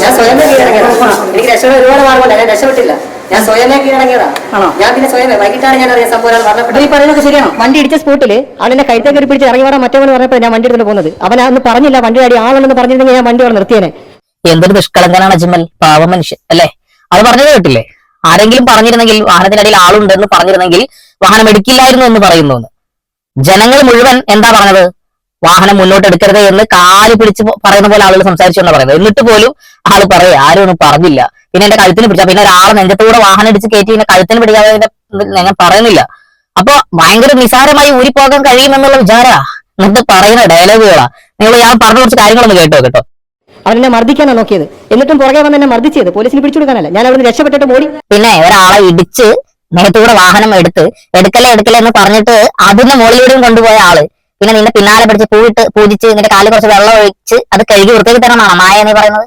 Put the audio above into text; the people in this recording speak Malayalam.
ഞാൻ സ്വയമേ കീഴടങ്ങിയതാ. എനിക്ക് രക്ഷപ്പെടാൻ ഒരുപാട് മാർഗമുണ്ട്, ഞാൻ രക്ഷപ്പെട്ടില്ല. ഞാൻ സ്വയമേ കീഴടങ്ങിയതാ. ഞാൻ പിന്നെ സ്വയമേ വൈകിട്ടാണ് ഞാൻ അറിയാൻ സംഭവം പറഞ്ഞപ്പോൾ ഈ പറയുന്നത് ശരിയാണോ? വണ്ടി ഇടിച്ച സ്പോട്ടിൽ ആളിനെ കഴുത്തേക്ക് ഒരു പിടിച്ച് ഇറങ്ങി വരാൻ മറ്റവന് പറഞ്ഞപ്പോൾ ഞാൻ വണ്ടി എടുത്തിട്ട് പോകുന്നത്. അവൻ അന്ന് പറഞ്ഞില്ല വണ്ടി അടി ആളുണ്ടെന്ന് പറഞ്ഞിരുന്നെങ്കിൽ ഞാൻ വണ്ടി അവിടെ നിർത്തിയേനെ. എന്തൊരു നിഷ്കളങ്കനാണ് അജ്മൽ, പാവ മനുഷ്യൻ അല്ലേ? അത് പറഞ്ഞത് കേട്ടില്ലേ? ആരെങ്കിലും പറഞ്ഞിരുന്നെങ്കിൽ വാഹനത്തിനടിയിൽ ആളുണ്ടെന്ന് പറഞ്ഞിരുന്നെങ്കിൽ വാഹനം എടുക്കില്ലായിരുന്നു എന്ന് പറയുന്നു. ജനങ്ങൾ മുഴുവൻ എന്താ പറഞ്ഞത്? വാഹനം മുന്നോട്ട് എടുക്കരുത് എന്ന് കാല് പിടിച്ച് പറയുന്ന പോലെ ആളുകൾ സംസാരിച്ചുകൊണ്ടാണ് പറയുന്നത്. എന്നിട്ട് പോലും ആള് പറയാ ആരും ഒന്നും പറഞ്ഞില്ല. പിന്നെ എന്റെ കഴുത്തിന് പിടിച്ചാ, പിന്നെ ഒരാളെ നെഞ്ചത്തൂടെ വാഹനം ഇടിച്ച് കയറ്റി എന്റെ കഴുത്തിന് പിടിക്കാതെ ഞാൻ പറയുന്നില്ല. അപ്പൊ ഭയങ്കര നിസാരമായി ഊരിപ്പോകാൻ കഴിയുമെന്നുള്ള വിചാരാ എന്നിട്ട് പറയുന്ന ഡയലോഗുകളാ. നിങ്ങൾ ഞാൻ പറഞ്ഞ കുറച്ച് കാര്യങ്ങളൊന്ന് കേട്ടോ. അവനെന്നെ മർദ്ദിക്കാനാണ് നോക്കിയത്, എന്നിട്ടും പുറകെ വന്ന് എന്നെ മർദ്ദിച്ചത് പോലീസിന് പിടിച്ചുകൊടുക്കാനല്ല. ഞാൻ അവിടെ രക്ഷപ്പെട്ടിട്ട് ഓടി. പിന്നെ ഒരാളെ ഇടിച്ച് നേരത്തൂടെ വാഹനം എടുക്കലേ എന്ന് പറഞ്ഞിട്ട് അതിന്റെ മുകളിലൂടെയും കൊണ്ടുപോയ ആള് പിന്നെ നിന്റെ പിന്നാലെ പിടിച്ച് പൂജിച്ച് നിന്റെ കാലിൽ കുറച്ച് വെള്ളം ഒഴിച്ച് അത് കഴുകി വൃത്തിയാക്കി തരണമെന്നാണ് മായ നീ പറയുന്നത്?